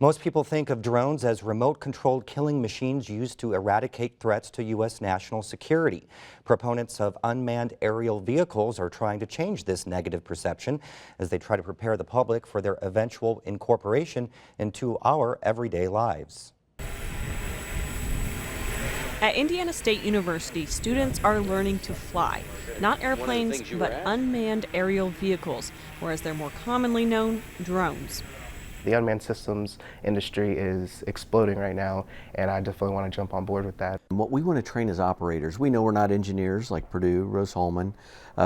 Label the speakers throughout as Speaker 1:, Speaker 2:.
Speaker 1: Most people think of drones as remote-controlled killing machines used to eradicate threats to U.S. national security. Proponents of unmanned aerial vehicles are trying to change this negative perception as they try to prepare the public for their eventual incorporation into our everyday lives.
Speaker 2: At Indiana State University, students are learning to fly. Not airplanes, but unmanned aerial vehicles, or as they're more commonly known, drones.
Speaker 3: The unmanned systems industry is exploding right now, and I definitely want to jump on board with that.
Speaker 4: What we want to train as operators. We know we're not engineers like Purdue, Rose-Hulman.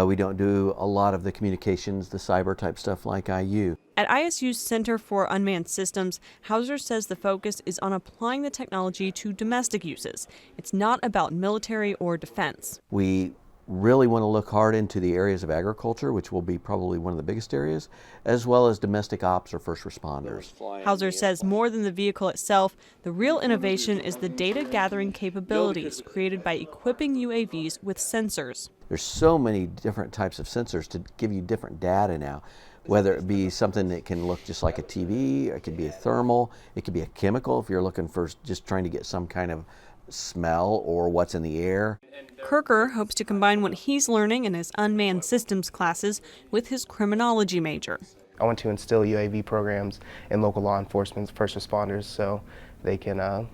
Speaker 4: We don't do a lot of the communications, the cyber type stuff like IU.
Speaker 2: At ISU's Center for Unmanned Systems, Hauser says the focus is on applying the technology to domestic uses. It's not about military or defense.
Speaker 4: We really want to look hard into the areas of agriculture, which will be probably one of the biggest areas, as well as domestic ops or first responders.
Speaker 2: Hauser says more than the vehicle itself, the real innovation is the data gathering capabilities created by equipping UAVs with sensors.
Speaker 4: There's so many different types of sensors to give you different data now, whether it be something that can look just like a TV, it could be a thermal, it could be a chemical if you're looking for just trying to get some kind of smell or what's in the air.
Speaker 2: Kirker hopes to combine what he's learning in his unmanned systems classes with his criminology major.
Speaker 3: I want to instill UAV programs in local law enforcement, first responders, so they can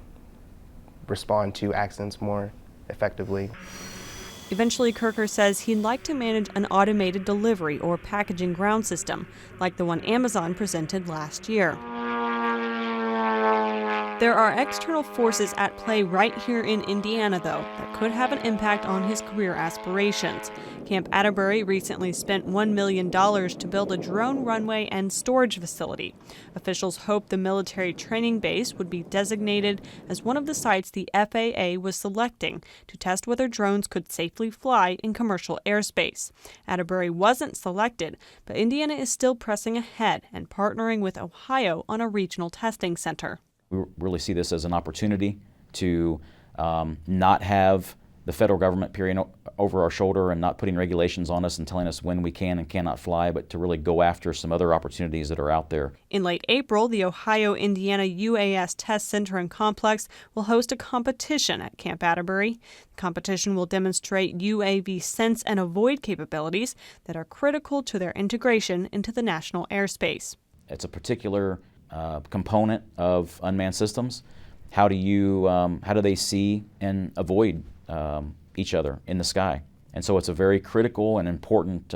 Speaker 3: respond to accidents more effectively.
Speaker 2: Eventually, Kirker says he'd like to manage an automated delivery or packaging ground system, like the one Amazon presented last year. There are external forces at play right here in Indiana, though, that could have an impact on his career aspirations. Camp Atterbury recently spent $1 million to build a drone runway and storage facility. Officials hope the military training base would be designated as one of the sites the FAA was selecting to test whether drones could safely fly in commercial airspace. Atterbury wasn't selected, but Indiana is still pressing ahead and partnering with Ohio on a regional testing center.
Speaker 5: We really see this as an opportunity to not have the federal government peering over our shoulder and not putting regulations on us and telling us when we can and cannot fly, but to really go after some other opportunities that are out there.
Speaker 2: In late April, the Ohio-Indiana UAS Test Center and Complex will host a competition at Camp Atterbury. The competition will demonstrate UAV sense and avoid capabilities that are critical to their integration into the national airspace.
Speaker 5: It's a particular component of unmanned systems. How do they see and avoid each other in the sky? And so it's a very critical and important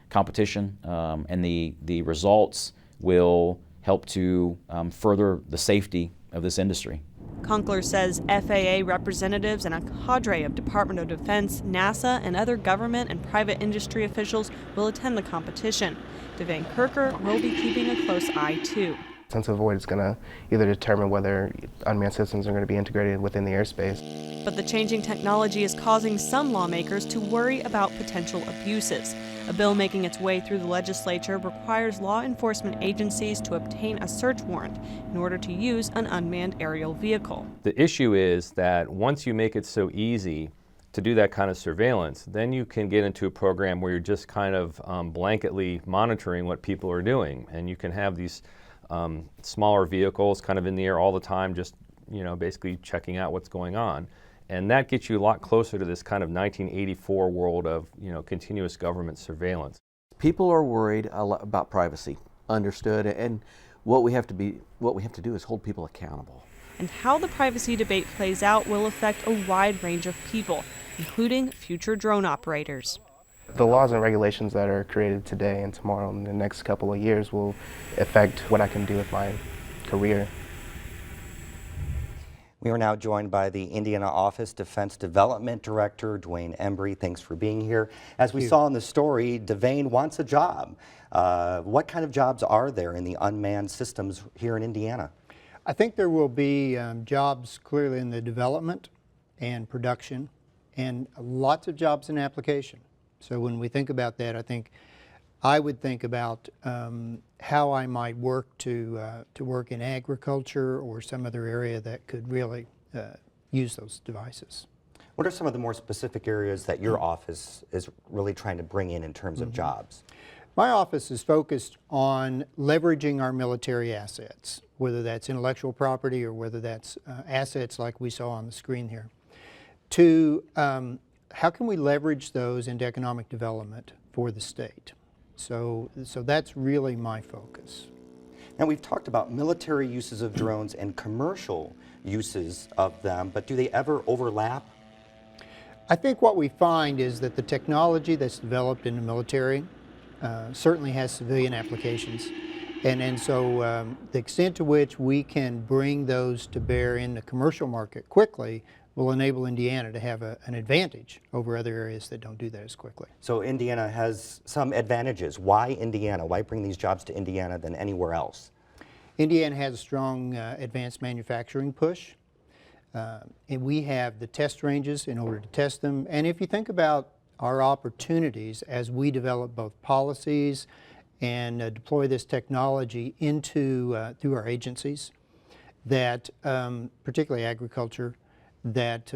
Speaker 5: competition, and the results will help to further the safety of this industry.
Speaker 2: Conkler says FAA representatives and a cadre of Department of Defense, NASA, and other government and private industry officials will attend the competition. Devane Kirker will be keeping a close eye, too.
Speaker 3: Sense of avoid is going to either determine whether unmanned systems are going to be integrated within the airspace.
Speaker 2: But the changing technology is causing some lawmakers to worry about potential abuses. A bill making its way through the legislature requires law enforcement agencies to obtain a search warrant in order to use an unmanned aerial vehicle.
Speaker 6: The issue is that once you make it so easy to do that kind of surveillance, then you can get into a program where you're just kind of blanketly monitoring what people are doing, and you can have these smaller vehicles kind of in the air all the time, just basically checking out what's going on. And that gets you a lot closer to this kind of 1984 world of continuous government surveillance.
Speaker 4: People are worried a lot about privacy, understood, and what we have to do is hold people accountable.
Speaker 2: And how the privacy debate plays out will affect a wide range of people, including future drone operators.
Speaker 3: The laws and regulations that are created today and tomorrow in the next couple of years will affect what I can do with my career.
Speaker 1: We are now joined by the Indiana Office Defense Development Director, Dwayne Embry. Thanks for being here. As we saw in the story, Devane wants a job. What kind of jobs are there in the unmanned systems here in Indiana?
Speaker 7: I think there will be jobs clearly in the development and production, and lots of jobs in application. So when we think about that, I would think about how I might work to work in agriculture or some other area that could really use those devices.
Speaker 1: What are some of the more specific areas that your office is really trying to bring in terms of jobs?
Speaker 7: My office is focused on leveraging our military assets. whether that's intellectual property or whether that's assets like we saw on the screen here, to how can we leverage those into economic development for the state? So that's really my focus.
Speaker 1: Now, we've talked about military uses of drones and commercial uses of them, but do they ever overlap?
Speaker 7: I think what we find is that the technology that's developed in the military certainly has civilian applications. And so the extent to which we can bring those to bear in the commercial market quickly will enable Indiana to have an advantage over other areas that don't do that as quickly.
Speaker 1: So Indiana has some advantages. Why Indiana? Why bring these jobs to Indiana than anywhere else?
Speaker 7: Indiana has a strong advanced manufacturing push. And we have the test ranges in order to test them. And if you think about our opportunities as we develop both policies and deploy this technology into through our agencies, that particularly agriculture, that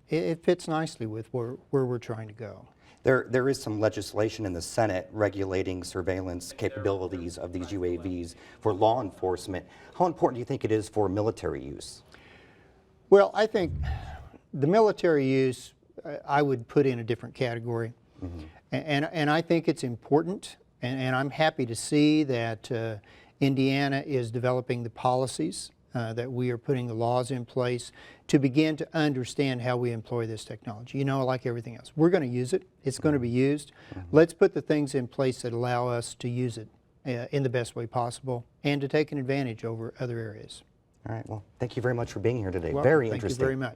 Speaker 7: it fits nicely with where we're trying to go.
Speaker 1: There is some legislation in the Senate regulating surveillance capabilities of these UAVs for law enforcement. How important do you think it is for military use?
Speaker 7: Well, I think the military use I would put in a different category. Mm-hmm. And I think it's important, and I'm happy to see that Indiana is developing the policies, that we are putting the laws in place to begin to understand how we employ this technology. You know, like everything else, we're going to use it. It's going to be used. Mm-hmm. Let's put the things in place that allow us to use it in the best way possible and to take an advantage over other areas.
Speaker 1: All right, well, thank you very much for being here today.
Speaker 7: Well,
Speaker 1: very
Speaker 7: thank
Speaker 1: interesting.
Speaker 7: Thank you very much.